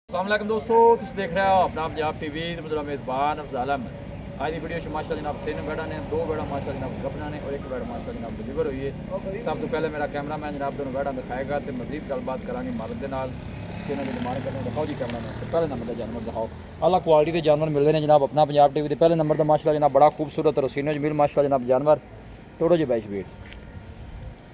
अस्सलाम दोस्तों, तुम देख रहे हो अपना पंजाब टीवी तो मेरा मेज़बान अफजाल अहमद। आज की वीडियो माशाल्लाह जनाब 3 बेड़ा ने, 2 बेड़ा माशाल्लाह जनाब गबना ने और 1 बेड़ा माशाल्लाह जनाब डिलीवर हुई है। सब तो पहले मेरा कैमरा मैन जनाब दोनों बेड़ा दिखाएगा तो मजीद गलबात करांगे मालिक के नाल कि इन्होंने डिमांड करने दिखाओ जी कैमरा मैन से पहले नंबर का जानवर दिखाओ। अल्लाह क्वालिटी के जानवर मिलते हैं जनाब अपना पंजाब टीवी के पहले नंबर का माशाल्लाह जनाब बड़ा खूबसूरत रसीनो जमील माशाल्लाह जनाब जानवर टोटो जी 22 बीट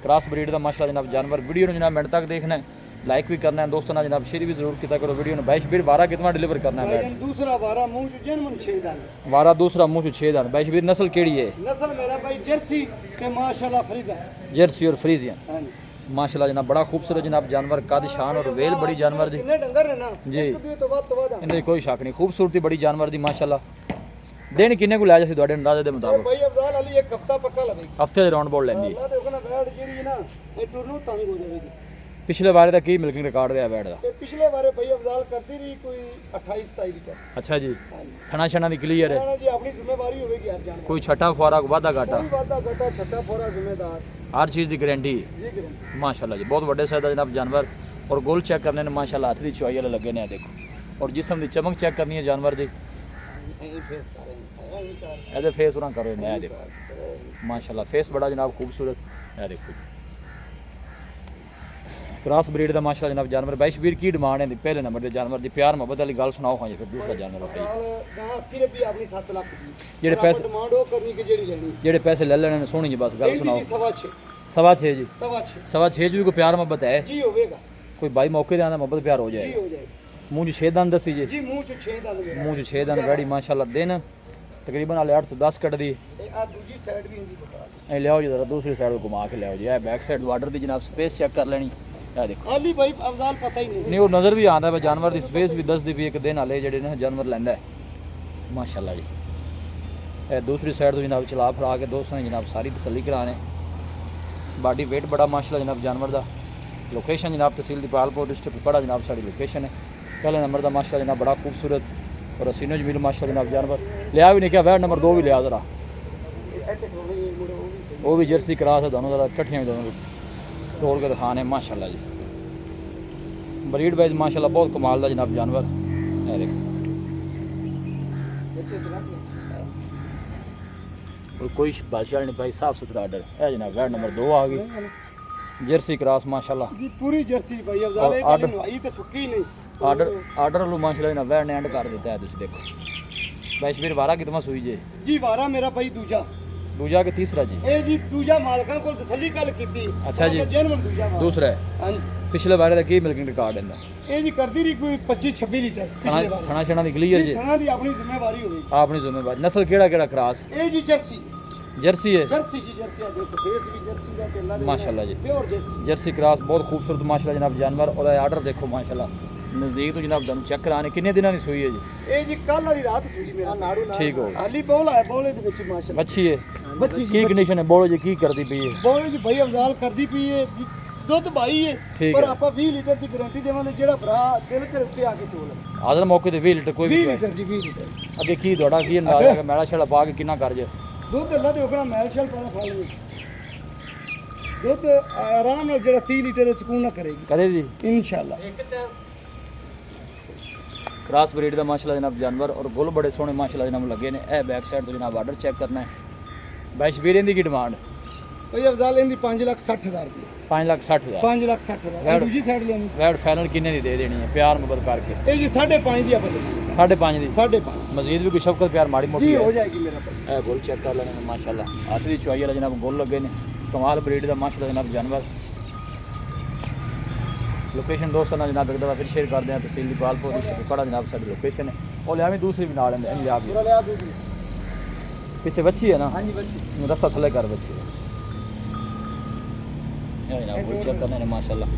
क्रॉस ब्रीड का माशाल्लाह जनाब जानवर। वीडियो जनाब मिनट तक देखना है, लाइक भी करना है दोस्तों ना जनाब शेयर भी जरूर किया करो। वीडियो में 22 बीट वारा कितना डिलीवर करना है? दूसरा वारा मुंह से जन्मन 6 दान वारा दूसरा मुंह 6 दान। 22 बीट नस्ल केड़ी है? नस्ल मेरा भाई जर्सी ते माशाल्लाह फ्रीजा जर्सी और फ्रीजियन हां माशाल्लाह जनाब बड़ा खूबसूरत जनाब जानवर कद शान और वेल बड़ी जानवर जी कितने डंगर है ना जी एक दूए तो वाद इनकी कोई शक नहीं खूबसूरती बड़ी जानवर दी माशाल्लाह। दिन किन्ने को लै जासी तुहाडे अंदाजे दे मुताबिक? भाई अफजाल अली एक हफ्ता पक्का लवेगी, हफ्ते दे राउंड बोल लेंदी। अल्लाह देखो ना बैठ जेड़ी है ना ये टुरनू तंग हो जाएगी। पिछले बारे दा की मिल्किंग रिकॉर्ड है बैठ दा? ते पिछले बारे भाई अफजाल करती रही कोई 28-27 लीटर। अच्छा जी, हां जी थना छना दी क्लियर है? ना जी अपनी जिम्मेवारी होगी हर जानवर कोई छठा फुआरा को वादा घाटा? कोई वादा घटा छठा फोरा जिम्मेदार हर चीज़ की गारंटी जी गारंटी माशाल्लाह जी। बहुत बड़े साइज जनाब जानवर और गोल चेक करने ने माशाल्लाह हाथ की चुआई वाले लगे ने देखो। और जिसम की चमक चेक करनी है जानवर जी ऐसे फेस उरा करो नया देखो माशाल्लाह फेस बड़ा जनाब खूबसूरत है देखो। क्रॉस ब्रीड का माशाल्लाह जनाब जानवर 22 बीट की डिमांड है पहले नंबर के जानवर की प्यार मोहब्बत वाली गल सुनाओ। हाँ जी फिर दूसरा जानवर बताइए। गां की भी अपनी 7 लाख दी जेडे पैसे डिमांड हो करनी कि जेडी लेनी जेडे पैसे ले लेने सोनी जी बस गल सुनाओ। 6.5 6.5 जी 6.5 6.5 जी भी कोई प्यार मोहब्बत है जी होवेगा कोई भाई मौके दे आंदा मोहब्बत प्यार हो जी जाएगा। हो जाएगा मुंह 6 दान दसी जी जी मुंह च 6 दान मेरा मुंह 6 दान गाड़ी माशाल्लाह दिन तकरीबन हाले 8 तो 10 कट दी। ए आ दूजी साइड भी इंदी बता ए लियाओ जी जरा दूसरी साइड को घुमा के लियाओ जी। बैक साइड वाटर की जनाब स्पेस चेक कर लेनी है देखो। अली भाई अफजाल पता ही नहीं नहीं वो नज़र भी आंदा है जानवर की स्पेस भी दस दी भी एक दिन हाले जेडे ने जानवर लैंदा है माशाल्लाह जी। ए दूसरी साइड तो जनाब चला फरा के दोस्तों ने जनाब सारी तसल्ली कराने। बॉडी वेट बड़ा माशाल्लाह जनाब जानवर का। लोकेशन जनाब तहसील दीपालपुर डिस्ट्रिक्ट पड़ा जनाब साड़ी लोकेशन है। पहले नंबर का माशाल्लाह जनाब बड़ा खूबसूरत और हसीनो जमील माशाल्लाह जनाब जानवर लिया भी नहीं क्या वैट नंबर 2 भी लिया जरा वो भी जर्सी क्रॉस है दोनों जरा कट्ठियाँ भी दोनों तोड़ के दिखाने माशाल्लाह जी। ब्रीड वाइज माशाल्लाह बहुत कमाल का जनाब जानवर है देखो। और कोई बादशाह नहीं पाई साफ सुथरा आर्डर है जनाब। वैट नंबर 2 आ गई जर्सी क्रॉस माशाल्लाह जी पूरी जर्सी भाई अफजाल ए आर्डर नवाई तो सुक्की नहीं आर्डर लो माशाल्लाह जनाब वैट ने एंड कर दिता है तुम देखो। 22 बीट 12 कितना सुई जे जी वारा मेरा भाई दूजा के तीसरा जी ए जी दूजा मालकां को तसल्ली कल कीती। अच्छा जी जन्म दूजा वाला दूसरा है। हां पिछले बारे का की मिल्किंग रिकॉर्ड है? ए जी करदी रही कोई 25-26 लीटर पिछले बार खाना छना दी क्लियर जी थाना दी अपनी जिम्मेवारी होगी आपनी जिम्मेवारी। नस्ल केड़ा केड़ा क्रॉस? ए जी जर्सी जर्सी है जर्सी जी जर्सी आ देखो फेस भी जर्सी दा ते अल्लाह दे माशाल्लाह जी। प्योर जर्सी जर्सी क्रॉस बहुत खूबसूरत माशाल्लाह जनाब जानवर। और आर्डर देखो माशाल्लाह नज़दीक तो जनाब दम चेक कराने किन्ने दिनों की सुई है जी? ए जी कल वाली रात सुई मेरा नाड़ू ना ठीक हो हाली बोला है बोले दे विच माशाल्लाह अच्छी है बच्ची की कंडीशन है बोलो जी की करती पई है? बोले जी भाई अफजाल करदी पई है दुੱਧ भाई है ठीक पर है। ਆਪਾਂ 20 ਲੀਟਰ ਦੀ ਗਾਰੰਟੀ ਦੇਵਾਂਗੇ ਜਿਹੜਾ ਭਰਾ ਦਿਲ ਕਰ ਉੱਤੇ ਆ ਕੇ ਚੋਲ आदर मौके ते 20 लीटर कोई 20 भी ਲੀਟਰ ਜੀ 20 ਲੀਟਰ अगे की थोड़ा की अंदाजा है मैला छड़ा पा के कितना कर जे? ਦੁੱਧ ਅੱਲਾ ਦੇ ਹੁਕਮ ਨਾਲ ਮੈਲ ਸ਼ੈਲ ਪਾਣਾ ਖਾ ਲਵੇ ਦੁੱਧ ਆਰਾਮ ਨਾਲ ਜਿਹੜਾ 30 ਲੀਟਰ ਦੇ ਸਕੂਨ ਨਾਲ ਕਰੇਗੀ करे जी। ਇਨਸ਼ਾਅੱਲਾ। क्रॉस ब्रीड का माशाल्लाह जनाब जानवर और गुल बड़े सोहने माशाल्लाह जनाब लगे ने। ए बैक साइड तो जनाब आर्डर चेक करना है। 22 बीट की डिमांड ਭਾਈ ਅਫਜ਼ਾਲ ਇਹਦੀ 5,60,000 ਰੁਪਏ 5,60,000 5,60,000 ਦੂਜੀ ਸਾਈਡ ਲੈਣੀ वैट फाइनल किन्ने दी दे देनी है प्यार मोहब्बत करके? ਇਹ ਜੀ 5.5 ਦੀ ਆਪਾਂ ਦੇਣੀ 5.5 दी 5.5 मजीद भी कोई शफकत प्यार माड़ी मोटी ਜੀ है? ਹੋ ਜਾਏਗੀ ਮੇਰਾ ਭਾਈ। ए गोल चेक कर लेने माशाल्लाह हाथ की चुआई वाला जनाब गोल लगे ने कमाल ब्रीड का माशाल्लाह जनाब जानवर। लोकेशन दोस्तों ना जनाब एक दफ़ा फिर शेयर कर दें तहसील दीपालपुर डिस्ट्रिक्ट पड़ा जनाब सारी लोकेशन है। और लिया दूसरी भी नाल लिया भी ਪੂਰਾ ਲਿਆ ਦੂਸਰੀ पीछे बच्ची है ना ਹਾਂਜੀ ਬੱਚੀ रस्सा थले कर बच्ची है जनाब गोल चेक करने ने माशाल्लाह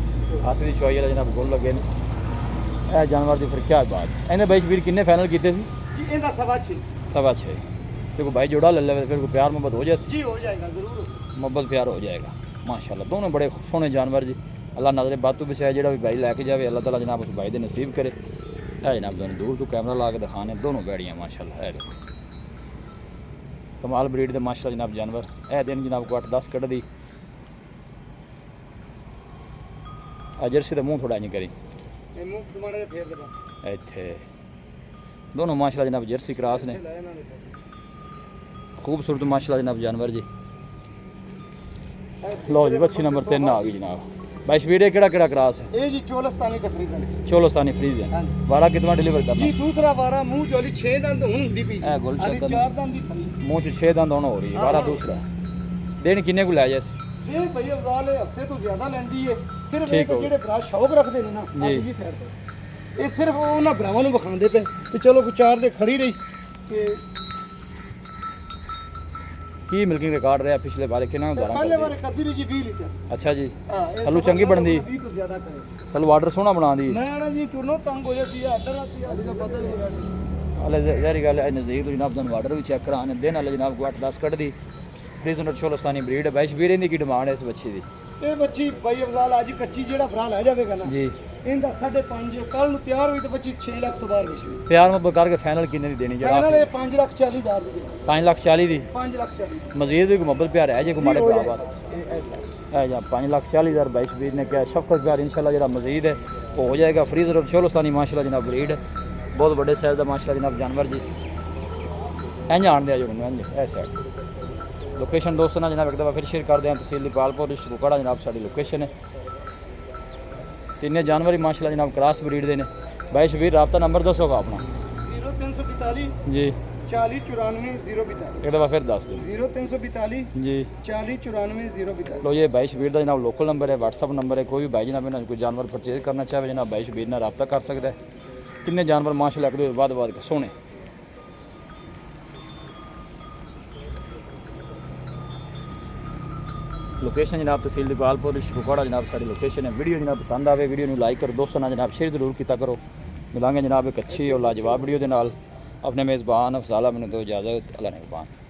हाथ की चुआई वाला जनाब गोल लगे ने। ए जानवर की फिर क्या बात इन्हें 22 बीट किन्ने फाइनल किए सी? ਜੀ ਇਹਦਾ 6.5 6.5 फिर कोई भाई जोड़ा ले ले फिर कोई प्यार मोहब्बत हो जाए ਜੀ ਹੋ ਜਾਏਗਾ ਜ਼ਰੂਰ मोहब्बत प्यार हो जाएगा माशाल्लाह। दोनों बड़े सोहने जानवर जी अल्लाह नजर बातू बचाए जो भी भाई लैके जाए अल्लाह ताला जनाब उस भाई दे नसीब करे। है जनाब दोनों दूर तो कैमरा ला के दिखाने दोनों गाड़ियाँ माशाल्लाह है देखो कमाल ब्रीड के माशाल्लाह जनाब जानवर। ए दिन जनाब को 8-10 कट दी जर्सी का मुँह थोड़ा इंज करी ਇਹ ਮੂੰਹ ਤੁਹਾਡੇ ਫੇਰ ਦੇ ਬਸ ਇੱਥੇ ਦੋਨੋਂ ਮਾਸ਼ਾਅੱਲਾ ਜਨਾਬ ਜਰਸੀ ਕ੍ਰਾਸ ਨੇ ਲੈ ਇਹਨਾਂ ਨੇ खूबसूरत माशाल्लाह जनाब जानवर जी लो जी बच्ची नंबर 3 आ गई जनाब भाई वीरे केड़ा केड़ा क्रास है ਇਹ ਜੀ ਚੋਲਸਤਾਨੀ ਕਫਰੀਦਨ चोलोस्तानी फ्रीज है वारा कितना डिलीवर करना ਜੀ ਦੂਸਰਾ ਵਾਰਾ ਮੂੰਹ ਚੋਲੀ 6 ਦੰਦ ਹੁਣ ਹੁੰਦੀ ਪਈ ਇਹ ਗੁੱਲ ਅਲੀ ਚੱਕਰ 4 ਦੰਦ ਦੀ ਪਈ मुंह च 6 दंद होना हो रही है वारा दूसरा देन किन्ने को लै जैसे ਇਹ ਭਈ ਅਫਜ਼ਾਲ ਹਫਤੇ ਤੋਂ ਜ਼ਿਆਦਾ ਲੈਂਦੀ ਏ ਸਿਰਫ ਠੀਕ ਇਹ ਹੋ ਜਿਹੜੇ ਭਰਾ ਸ਼ੌਕ ਰੱਖਦੇ ਨੇ ਨਾ ਜੀ। ਜੀ ਸਾਈਡ ਤੇ ਇਹ ਸਿਰਫ ਉਹਨਾਂ ਭਰਾਵਾਂ ਨੂੰ ਵਿਖਾਉਂਦੇ ਪਏ ਕਿ ਚਲੋ ਕੋਈ ਚਾਰ ਦੇ ਖੜੀ ਰਹੀ ਕਿ की मिल्किंग रिकॉर्ड रहा पिछले बारे कितना ਪਹਿਲੇ उदाहरण ਵਾਰੇ ਕਰਦੀ ਰਹੀ ਜੀ 20 ਲੀਟਰ अच्छा जी ਹਾਂ ਇਹ ਹਲੂ ਚੰਗੀ ਬਣਦੀ 20 ਤੋਂ ਜ਼ਿਆਦਾ ਕਰੇ चलो वाटर सोना बना दी ਮੈਂ ਨਾ ਜੀ ਟੁਰਨੋ ਤੰਗ ਹੋ ਜਾਂਦੀ ਆ ਅੱਡਰ ਆਤੀ ਆ ਦਾ ਪਤਾ ਨਹੀਂ ਵੈਸੇ अले जहरी गल है नज़ीर तो जनाब तुम वाटर भी चेक कराने दिन वाले जनाब को 8-10 कट दी फ्रीजन चोलोस्तानी ब्रीड है बैश वीरे की डिमांड है इस बच्ची की ਇਹ ਬੱਚੀ ਬਾਈ ਅਫਜ਼ਾਲ ਅੱਜ ਕੱਚੀ ਜਿਹੜਾ ਭਰਾ ਲੈ ਜਾਵੇਗਾ ਨਾ जी ਇਹਦਾ 5.5 ਕੱਲ ਨੂੰ ਤਿਆਰ ਹੋਈ ਤੇ ਬੱਚੀ 6 ਲੱਖ ਤੋਂ ਬਾਹਰ ਵੇਚੀ प्यार में करके फाइनल किन्ने दी देनी ਫਾਈਨਲ जरा ਇਹ 5,40,000 ਦੀ 5,40,000 दी 5,40,000 मजीद भी मोहब्बत प्यार है जे को माड़े प्यार बस ਇਹ ਐਸਾ है या 5,40,000 22 बीज ने क्या शफकत प्यार इंशाल्लाह जरा मजीद है वो हो जाएगा फ्रीजर और चोलोस्तानी माशाल्लाह जनाब ब्रीड बहुत बड़े साइज का माशाल्लाह जनाब जानवर जी हैं जान दिया जो ऐसा लोकेशन दोस्तों ना जनाब एक दफ़ा फिर शेयर कर दें तहसील दीपालपुर डिस्ट्रिक्ट कुपवाड़ा जनाब साड़ी लोकेशन है तिने जानवर ही माशाल्लाह जनाब क्रॉस ब्रीड दे ने भाई शबीर रब्ता नंबर दसोगा अपना 0342 जी 40 94 042 एक दफ़ा फिर दस दो 0342 जी 40 94 042 लो ये भाई शबीर का जनाब लोकल नंबर है व्हाट्सअप नंबर है कोई भी भाई जनाब इन्होंने कोई जानवर परचेज करना चाहे जनाब भाई शबीर ने रब्ता कर सकता है किन्ने जानवर माशाल्लाह एक बाद के सोने लोकेशन जनाब तहसील दीपालपुर डिस्ट्रिक्ट कुपवाड़ा जनाब सारी लोकेशन है वीडियो जनाब पसंद आवे वीडियो लाइक करो दोस्तों ना जनाब शेयर जरूर किया करो मिलांगे जनाब एक अच्छी और लाजवाब वीडियो के नाल अपने मेज़बान अफजाला मैंने दो इजाज़त अल्लाह ने